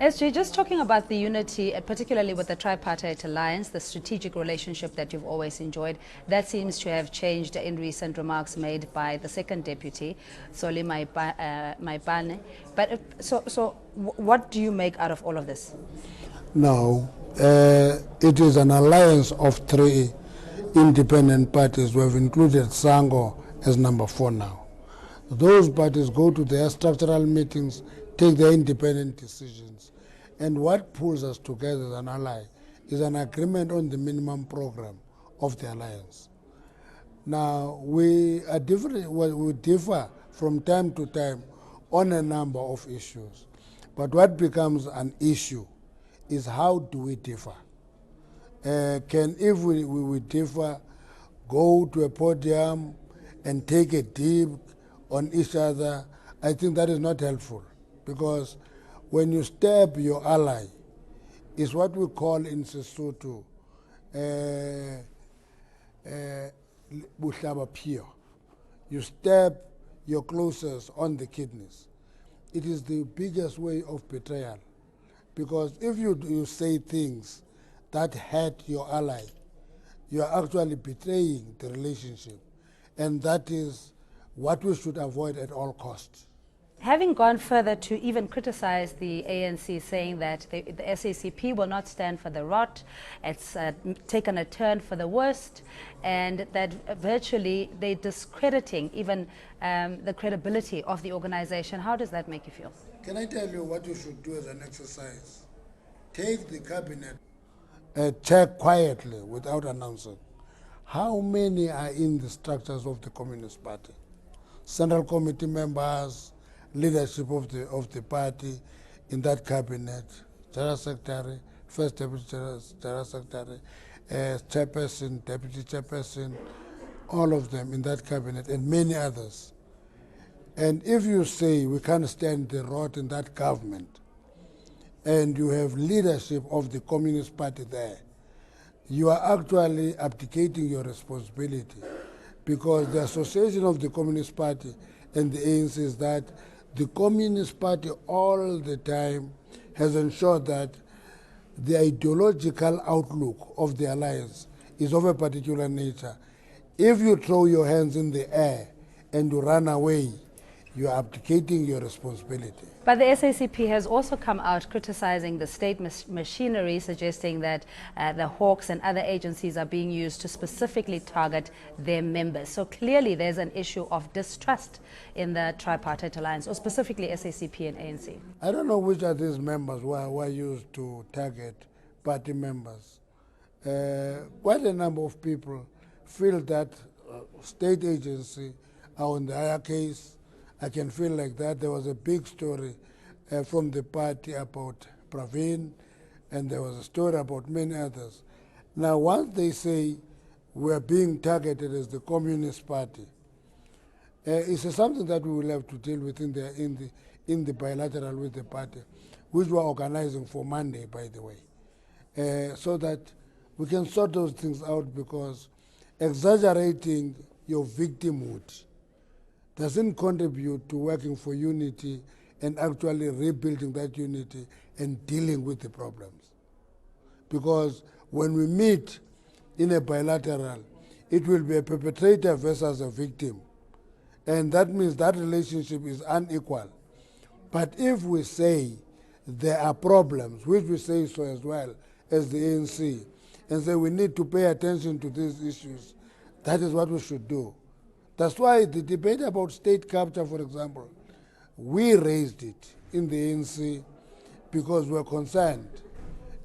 SJ, just talking about the unity, particularly with the tripartite alliance, the strategic relationship that you've always enjoyed, that seems to have changed in recent remarks made by the second deputy, Soli Maipane. But so what do you make out of all of this? Now, it is an alliance of three independent parties. We have included Sango as number 4 now. Those parties go to their structural meetings, take their independent decisions. And what pulls us together as an ally is an agreement on the minimum program of the alliance. Now, we differ from time to time on a number of issues. But what becomes an issue is how do we differ? If we differ, go to a podium and take a dip on each other? I think that is not helpful, because when you stab your ally, is what we call in Sesotho buhlaba pio. You stab your closest on the kidneys. It is the biggest way of betrayal, because if you say things that hurt your ally, you are actually betraying the relationship, and that is what we should avoid at all costs. Having gone further to even criticize the ANC, saying that the SACP will not stand for the rot, it's taken a turn for the worst, and that virtually they're discrediting even the credibility of the organization. How does that make you feel? Can I tell you what you should do as an exercise? Take the cabinet, check quietly without announcing. How many are in the structures of the Communist Party? Central committee members, leadership of the party in that cabinet, general secretary, first deputy general secretary, chairperson, deputy chairperson, all of them in that cabinet, and many others. And if you say we can't stand the rot in that government, and you have leadership of the Communist Party there, you are actually abdicating your responsibility, because the association of the Communist Party and the ANC is that the Communist Party all the time has ensured that the ideological outlook of the alliance is of a particular nature. If you throw your hands in the air and you run away, you are abdicating your responsibility. But the SACP has also come out criticizing the state machinery, suggesting that the Hawks and other agencies are being used to specifically target their members. So clearly there's an issue of distrust in the tripartite alliance, or specifically SACP and ANC. I don't know which of these members were used to target party members. Quite a number of people feel that state agency are on the higher case. I can feel like that. There was a big story from the party about Praveen, and there was a story about many others. Now, once they say we're being targeted as the Communist Party, it's something that we will have to deal with in the bilateral with the party, which we're organizing for Monday, by the way, so that we can sort those things out, because exaggerating your victimhood doesn't contribute to working for unity and actually rebuilding that unity and dealing with the problems. Because when we meet in a bilateral, it will be a perpetrator versus a victim. And that means that relationship is unequal. But if we say there are problems, which we say so as well as the ANC, and say we need to pay attention to these issues, that is what we should do. That's why the debate about state capture, for example, we raised it in the ANC because we're concerned.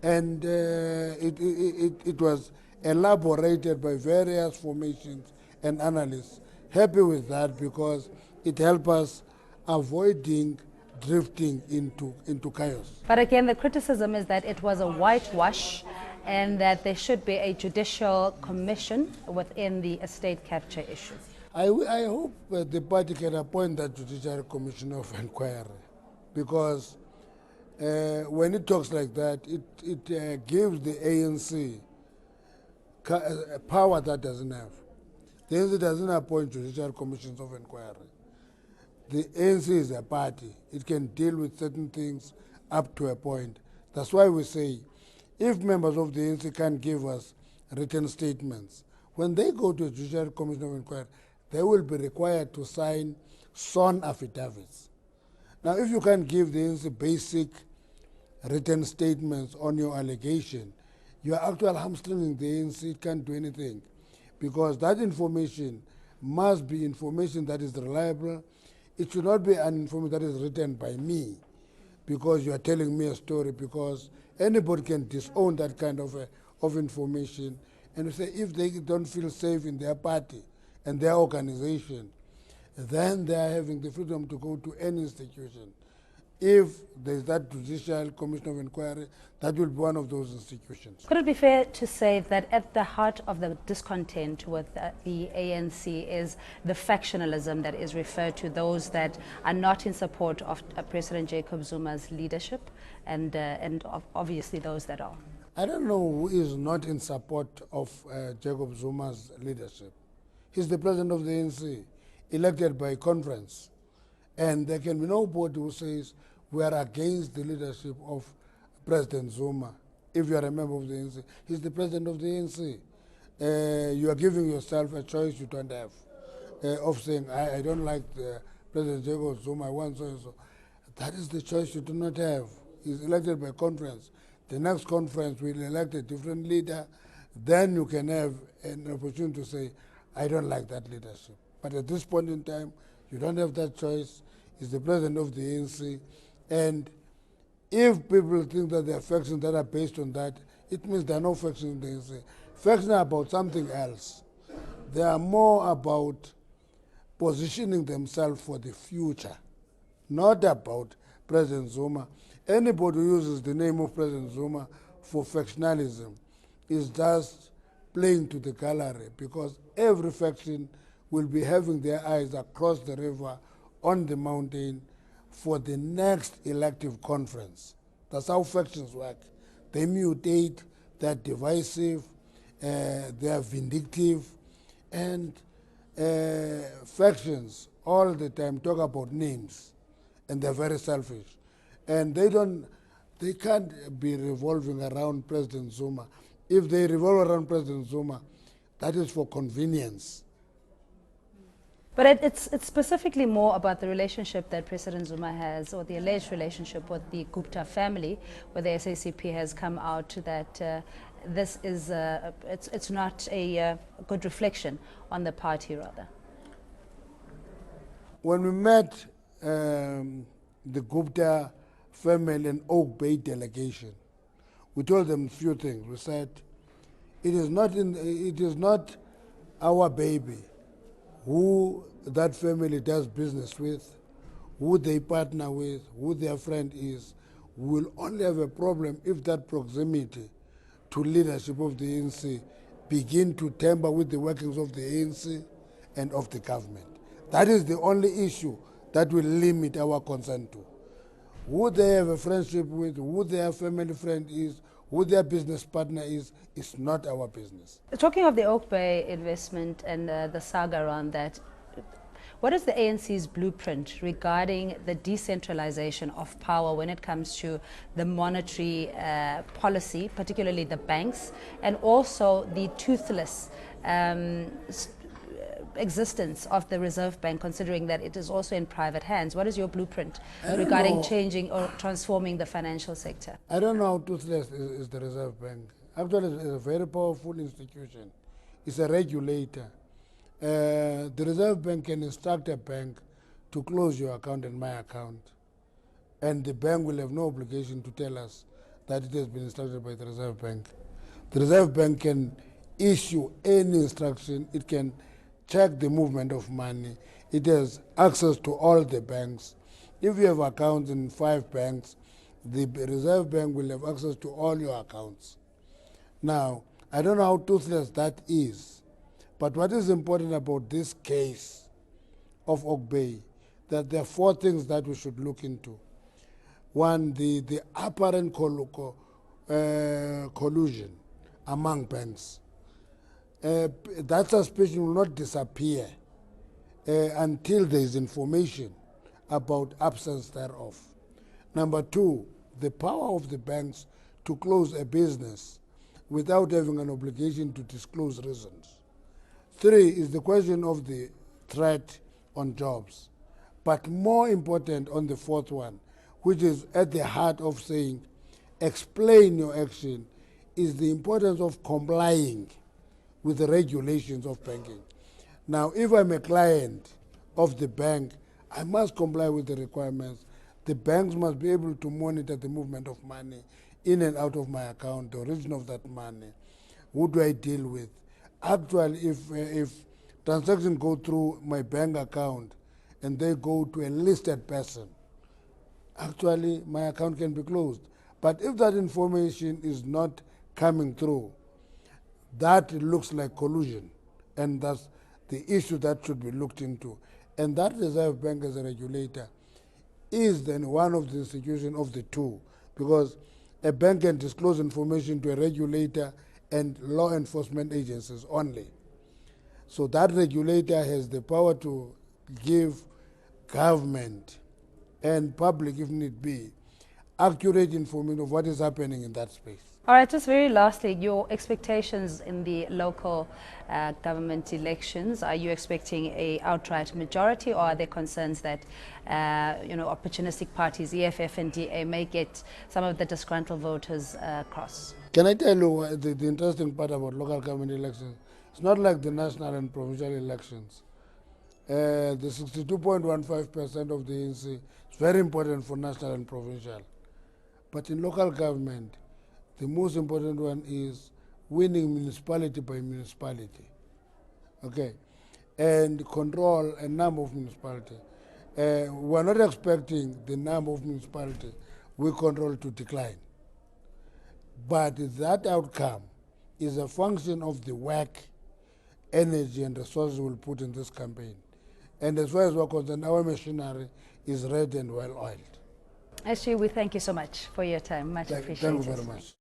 And it was elaborated by various formations and analysts. Happy with that, because it helped us avoiding drifting into chaos. But again, the criticism is that it was a whitewash, and that there should be a judicial commission within the estate capture issue. I hope the party can appoint that Judicial Commission of Inquiry, because when it talks like that, it gives the ANC power that doesn't have. The ANC doesn't appoint Judicial Commissions of Inquiry. The ANC is a party. It can deal with certain things up to a point. That's why we say, if members of the ANC can't give us written statements, when they go to a Judicial Commission of Inquiry, they will be required to sign sworn affidavits. Now, if you can't give the ANC basic written statements on your allegation, you are actually hamstringing the ANC. It can't do anything, because that information must be information that is reliable. It should not be an information that is written by me, because you are telling me a story, because anybody can disown that kind of information. And you say, if they don't feel safe in their party and their organization, then they are having the freedom to go to any institution. If there's that Judicial Commission of Inquiry, that will be one of those institutions. Could it be fair to say that at the heart of the discontent with the ANC is the factionalism that is referred to those that are not in support of President Jacob Zuma's leadership, and obviously those that are? I don't know who is not in support of Jacob Zuma's leadership. He's the president of the ANC, elected by conference. And there can be nobody who says we are against the leadership of President Zuma. If you are a member of the ANC, he's the president of the ANC. You are giving yourself a choice you don't have of saying, I don't like President Jacob Zuma, I want so and so. That is the choice you do not have. He's elected by conference. The next conference will elect a different leader. Then you can have an opportunity to say, I don't like that leadership. But at this point in time, you don't have that choice. He's the president of the ANC. And if people think that there are factions that are based on that, it means there are no factions in the ANC. Factions are about something else. They are more about positioning themselves for the future, not about President Zuma. Anybody who uses the name of President Zuma for factionalism is just playing to the gallery, because every faction will be having their eyes across the river on the mountain for the next elective conference. That's how factions work. They mutate, they're divisive, they are vindictive, and factions all the time talk about names, and they're very selfish. And they can't be revolving around President Zuma. If they revolve around President Zuma, that is for convenience. But it's specifically more about the relationship that President Zuma has, or the alleged relationship with the Gupta family, where the SACP has come out that this is it's not a good reflection on the party, rather. When we met the Gupta family and Oak Bay delegation, we told them a few things. We said, it is not our baby who that family does business with, who they partner with, who their friend is. We will only have a problem if that proximity to leadership of the ANC begin to tamper with the workings of the ANC and of the government. That is the only issue that will limit our consent to. Who they have a friendship with, who their family friend is, who their business partner is not our business. Talking of the Oak Bay investment and the saga around that, what is the ANC's blueprint regarding the decentralization of power when it comes to the monetary policy, particularly the banks, and also the toothless existence of the Reserve Bank, considering that it is also in private hands? What is your blueprint regarding changing or transforming the financial sector? I don't know how toothless is the Reserve Bank. Actually, it's a very powerful institution. It's a regulator. The Reserve Bank can instruct a bank to close your account and my account, and the bank will have no obligation to tell us that it has been instructed by the Reserve Bank. The Reserve Bank can issue any instruction. It can check the movement of money. It has access to all the banks. If you have accounts in 5 banks, the Reserve Bank will have access to all your accounts. Now, I don't know how toothless that is, but what is important about this case of Oak Bay, that there are 4 things that we should look into. One, the apparent collusion among banks. That suspicion will not disappear until there is information about absence thereof. Number 2, the power of the banks to close a business without having an obligation to disclose reasons. 3 is the question of the threat on jobs. But more important on the 4th one, which is at the heart of saying, explain your action, is the importance of complying with the regulations of banking. Now, if I'm a client of the bank, I must comply with the requirements. The banks must be able to monitor the movement of money in and out of my account, the origin of that money. Who do I deal with? Actually, if transactions go through my bank account and they go to a listed person, actually my account can be closed. But if that information is not coming through, that looks like collusion, and that's the issue that should be looked into. And that Reserve Bank as a regulator is then one of the institutions of the two, because a bank can disclose information to a regulator and law enforcement agencies only. So that regulator has the power to give government and public, if need be, accurate information of what is happening in that space. All right, just very lastly, your expectations in the local government elections. Are you expecting a outright majority, or are there concerns that opportunistic parties, EFF and DA, may get some of the disgruntled voters across? Can I tell you the interesting part about local government elections? It's not like the national and provincial elections. The 62.15% of the ANC is very important for national and provincial. But in local government, the most important one is winning municipality by municipality, okay, and control a number of municipalities. We're not expecting the number of municipalities we control to decline. But that outcome is a function of the work, energy, and resources we'll put in this campaign. And as far as we're concerned, our machinery is ready and well oiled. Actually, we thank you so much for your time. Much appreciated. Thank you very much.